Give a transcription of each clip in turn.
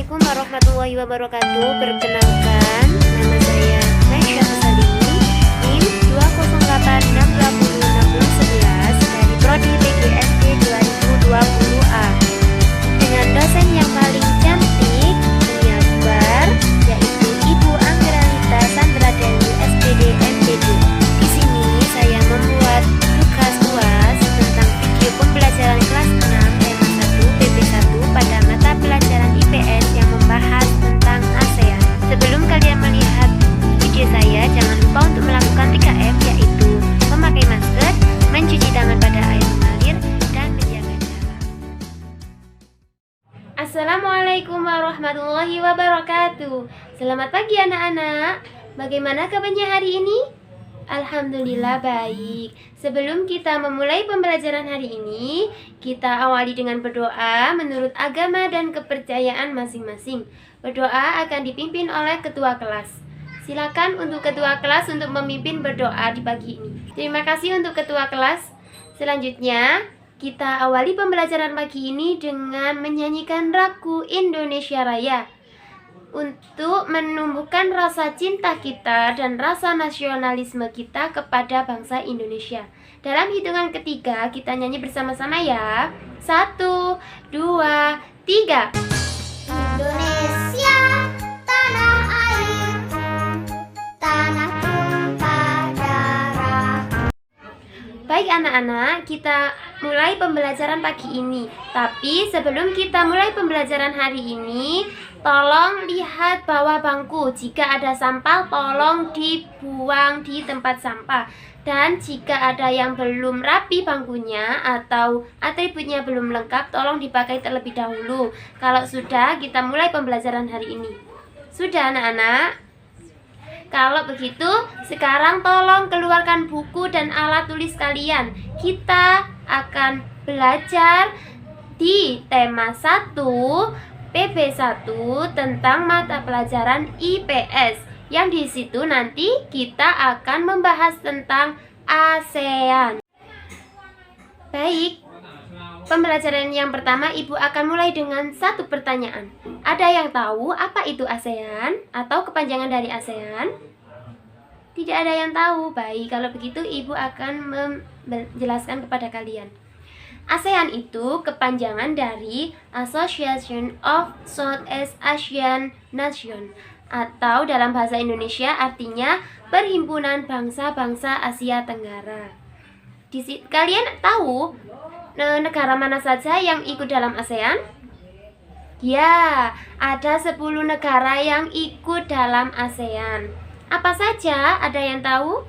Assalamualaikum warahmatullahi wabarakatuh. Perkenalkan, nama saya Naisha Salini, NIM 208620611 dari Prodi PGSD 2020A, dengan dosen yang paling cantik, menyabar, yaitu Ibu Anggrelita Sandra Dewi SPD MPD. Di sini saya membuat tugas UAS tentang video pembelajaran kelas 6 tema 1 PP1 pada mata pelajaran IPS yang membahas tentang ASEAN. Sebelum kalian melihat video saya, jangan lupa untuk melakukan 3M, yaitu memakai masker, mencuci tangan pada air mengalir, dan menjaga jarak. Assalamualaikum warahmatullahi wabarakatuh. Selamat pagi anak-anak. Bagaimana kabarnya hari ini? Alhamdulillah baik. Sebelum kita memulai pembelajaran hari ini, kita awali dengan berdoa menurut agama dan kepercayaan masing-masing. Berdoa akan dipimpin oleh ketua kelas. Silakan untuk ketua kelas untuk memimpin berdoa di pagi ini. Terima kasih untuk ketua kelas. Selanjutnya, kita awali pembelajaran pagi ini dengan menyanyikan lagu Indonesia Raya untuk menumbuhkan rasa cinta kita dan rasa nasionalisme kita kepada bangsa Indonesia. Dalam hitungan ketiga, kita nyanyi bersama-sama ya. 1, 2, 3. Indonesia, tanah airku, tanah tumpah darah. Baik anak-anak, kita mulai pembelajaran pagi ini. Tapi sebelum kita mulai pembelajaran hari ini, tolong lihat bawah bangku. Jika ada sampah, tolong dibuang di tempat sampah. Dan jika ada yang belum rapi bangkunya atau atributnya belum lengkap, tolong dipakai terlebih dahulu. Kalau sudah, kita mulai pembelajaran hari ini. Sudah anak-anak? Kalau begitu, sekarang tolong keluarkan buku dan alat tulis kalian. Kita akan belajar di tema 1 PP1 tentang mata pelajaran IPS, yang di situ nanti kita akan membahas tentang ASEAN. Baik, pembelajaran yang pertama Ibu akan mulai dengan satu pertanyaan. Ada yang tahu apa itu ASEAN atau kepanjangan dari ASEAN? Tidak ada yang tahu. Baik, kalau begitu Ibu akan menjelaskan kepada kalian. ASEAN itu kepanjangan dari Association of Southeast Asian Nations, atau dalam bahasa Indonesia artinya Perhimpunan Bangsa-Bangsa Asia Tenggara. Kalian tahu negara mana saja yang ikut dalam ASEAN? Ya, ada 10 negara yang ikut dalam ASEAN. Apa saja? Ada yang tahu?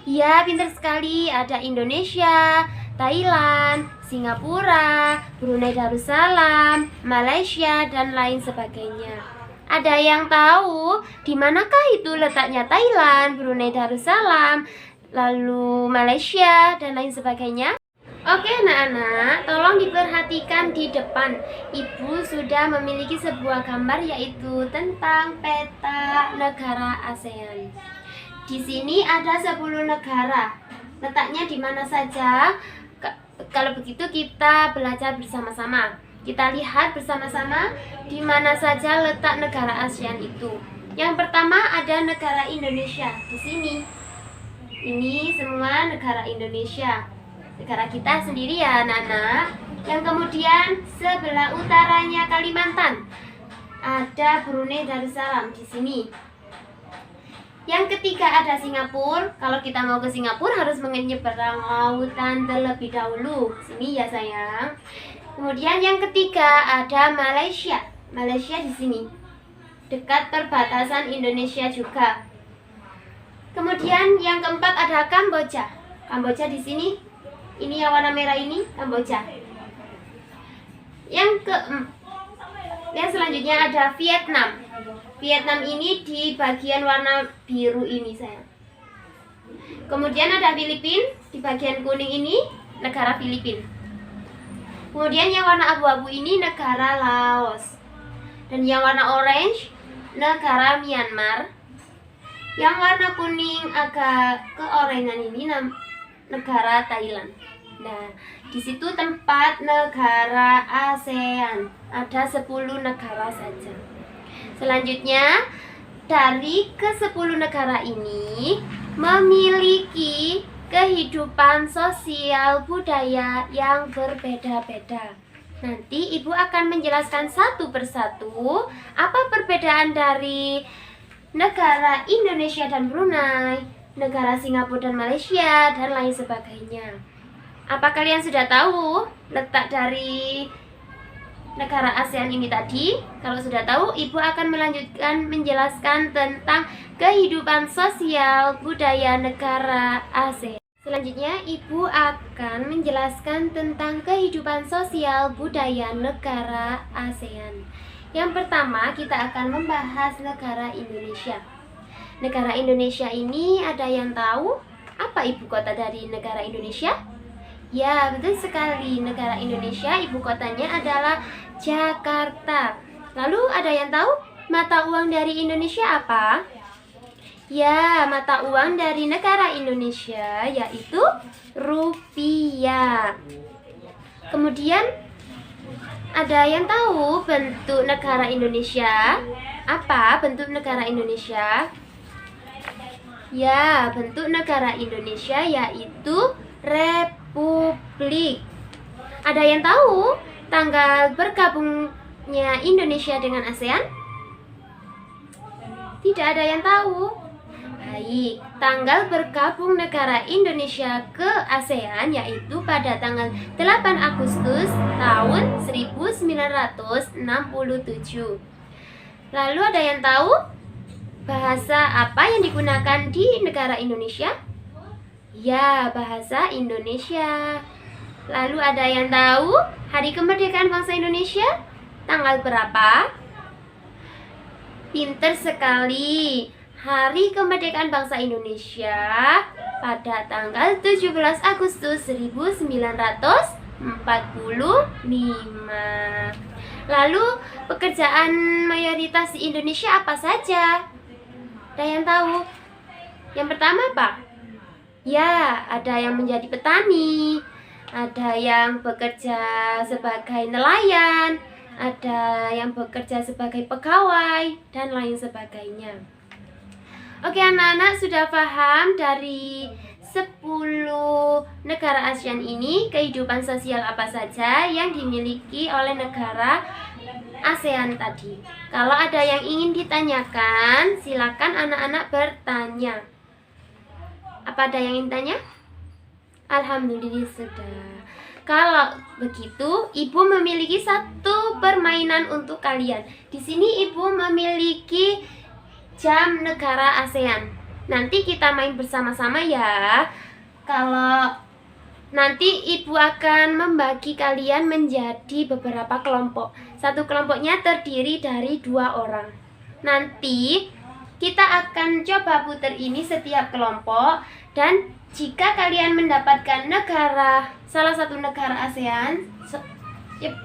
Ya, pintar sekali. Ada Indonesia, Thailand, Singapura, Brunei Darussalam, Malaysia, dan lain sebagainya. Ada yang tahu di manakah itu letaknya Thailand, Brunei Darussalam, lalu Malaysia, dan lain sebagainya? Oke anak-anak, tolong diperhatikan di depan. Ibu sudah memiliki sebuah gambar, yaitu tentang peta negara ASEAN. Di sini ada 10 negara. Letaknya di mana saja? Kalau begitu kita belajar bersama-sama. Kita lihat bersama-sama di mana saja letak negara ASEAN itu. Yang pertama ada negara Indonesia di sini. Ini semua negara Indonesia. Negara kita sendiri ya anak-anak. Yang kemudian sebelah utaranya Kalimantan. Ada Brunei Darussalam di sini. Yang ketiga ada Singapura. Kalau kita mau ke Singapura harus menyeberang lautan terlebih dahulu. Sini ya sayang. Kemudian yang ketiga ada Malaysia. Malaysia di sini. Dekat perbatasan Indonesia juga. Kemudian yang keempat ada Kamboja. Kamboja di sini. Ini yang warna merah ini Kamboja. Yang selanjutnya ada Vietnam. Vietnam ini di bagian warna biru ini sayang. Kemudian ada Filipina, di bagian kuning ini negara Filipina. Kemudian yang warna abu-abu ini negara Laos. Dan yang warna orange negara Myanmar. Yang warna kuning agak keorangan ini negara Thailand. Nah, Di situ tempat negara ASEAN. Ada 10 negara saja. Selanjutnya, dari ke-10 negara ini memiliki kehidupan sosial budaya yang berbeda-beda. Nanti Ibu akan menjelaskan satu persatu apa perbedaan dari negara Indonesia dan Brunei, negara Singapura dan Malaysia, dan lain sebagainya. Apa kalian sudah tahu letak dari negara ASEAN ini tadi? Kalau sudah tahu, Ibu akan melanjutkan menjelaskan tentang kehidupan sosial budaya negara ASEAN. Selanjutnya, Ibu akan menjelaskan tentang kehidupan sosial budaya negara ASEAN. Yang pertama, kita akan membahas negara Indonesia. Negara Indonesia ini ada yang tahu apa ibu kota dari negara Indonesia? Ya, betul sekali. Negara Indonesia ibu kotanya adalah Jakarta. Lalu ada yang tahu mata uang dari Indonesia apa? Ya, mata uang dari negara Indonesia yaitu rupiah. Kemudian ada yang tahu bentuk negara Indonesia? Apa bentuk negara Indonesia? Ya, bentuk negara Indonesia yaitu Republik. Ada yang tahu tanggal bergabungnya Indonesia dengan ASEAN? Tidak ada yang tahu. Baik, tanggal bergabung negara Indonesia ke ASEAN yaitu pada tanggal 8 Agustus tahun 1967. Lalu ada yang tahu bahasa apa yang digunakan di negara Indonesia? Ya, bahasa Indonesia. Lalu ada yang tahu hari kemerdekaan bangsa Indonesia tanggal berapa? Pinter sekali. Hari kemerdekaan bangsa Indonesia pada tanggal 17 Agustus 1945. Lalu pekerjaan mayoritas di Indonesia apa saja? Ada yang tahu? Yang pertama apa? Ya, ada yang menjadi petani, ada yang bekerja sebagai nelayan, ada yang bekerja sebagai pegawai, dan lain sebagainya. Oke anak-anak, sudah paham dari 10 negara ASEAN ini kehidupan sosial apa saja yang dimiliki oleh negara ASEAN tadi. Kalau ada yang ingin ditanyakan, silakan anak-anak bertanya. Apa ada yang ingin tanya? Alhamdulillah sudah. Kalau begitu, Ibu memiliki satu permainan untuk kalian. Di sini Ibu memiliki jam negara ASEAN. Nanti kita main bersama-sama ya. Kalau nanti Ibu akan membagi kalian menjadi beberapa kelompok. Satu kelompoknya terdiri dari 2 orang. Nanti kita akan coba putar ini setiap kelompok. Dan jika kalian mendapatkan salah satu negara ASEAN,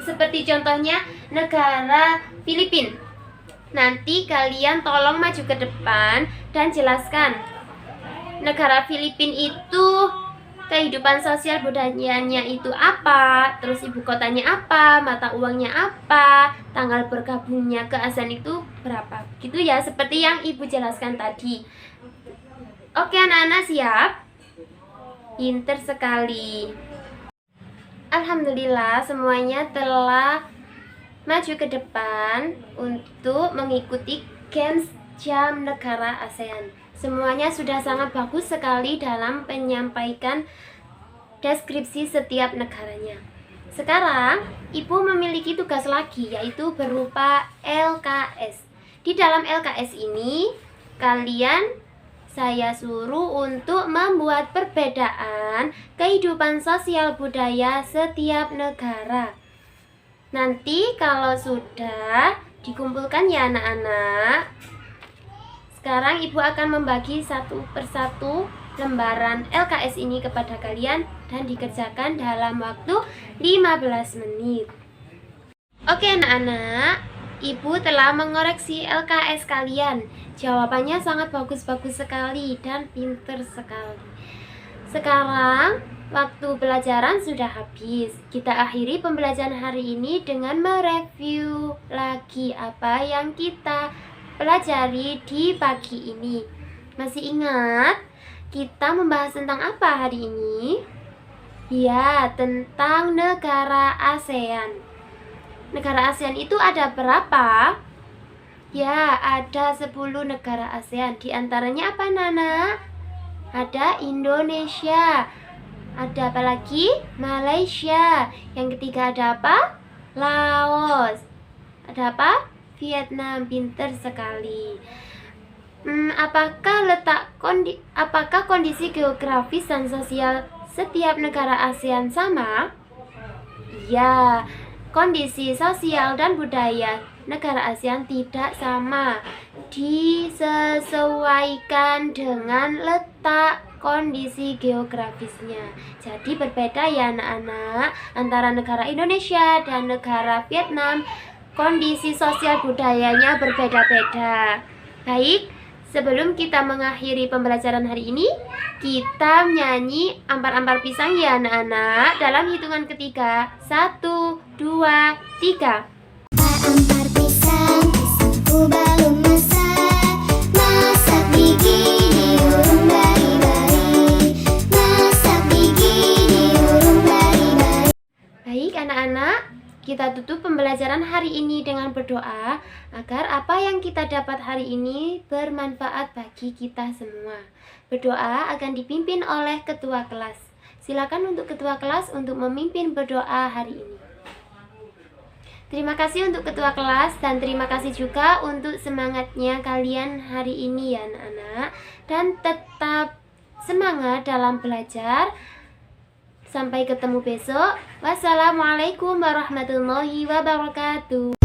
seperti contohnya negara Filipina, nanti kalian tolong maju ke depan dan jelaskan negara Filipina itu kehidupan sosial budayanya itu apa, terus ibu kotanya apa, mata uangnya apa, tanggal bergabungnya ke ASEAN itu berapa. Gitu ya, seperti yang Ibu jelaskan tadi. Oke anak-anak, siap? Pinter sekali. Alhamdulillah semuanya telah maju ke depan untuk mengikuti games jam negara ASEAN. Semuanya sudah sangat bagus sekali dalam menyampaikan deskripsi setiap negaranya. Sekarang, Ibu memiliki tugas lagi, yaitu berupa LKS. Di dalam LKS ini, saya suruh untuk membuat perbedaan kehidupan sosial budaya setiap negara. Nanti kalau sudah dikumpulkan ya anak-anak, sekarang Ibu akan membagi satu persatu lembaran LKS ini kepada kalian dan dikerjakan dalam waktu 15 menit. Oke anak-anak, Ibu telah mengoreksi LKS kalian. Jawabannya sangat bagus-bagus sekali dan pinter sekali. Sekarang waktu pelajaran sudah habis. Kita akhiri pembelajaran hari ini dengan mereview lagi apa yang kita pelajari di pagi ini. Masih ingat kita membahas tentang apa hari ini? Ya, tentang negara ASEAN. Negara ASEAN itu ada berapa? Ya, ada 10 negara ASEAN. Di antaranya apa, Nana? Ada Indonesia. Ada apa lagi? Malaysia. Yang ketiga ada apa? Laos. Ada apa? Vietnam. Pinter sekali. Apakah kondisi geografis dan sosial setiap negara ASEAN sama? Ya, kondisi sosial dan budaya negara ASEAN tidak sama. Disesuaikan dengan letak kondisi geografisnya. Jadi berbeda ya anak-anak, antara negara Indonesia dan negara Vietnam. Kondisi sosial budayanya berbeda-beda. Baik, sebelum kita mengakhiri pembelajaran hari ini, kita menyanyi ampar-ampar pisang ya anak-anak. Dalam hitungan ketiga, 1, 2, 3. Ampar pisang, pisangku belum masak. Masak gigi di urung bari-bari. Masak gigi di urung bari-bari. Baik anak-anak, kita tutup pembelajaran hari ini dengan berdoa agar apa yang kita dapat hari ini bermanfaat bagi kita semua. Berdoa akan dipimpin oleh ketua kelas. Silakan untuk ketua kelas untuk memimpin berdoa hari ini. Terima kasih untuk ketua kelas dan terima kasih juga untuk semangatnya kalian hari ini ya anak-anak. Dan tetap semangat dalam belajar. Sampai ketemu besok. Wassalamualaikum warahmatullahi wabarakatuh.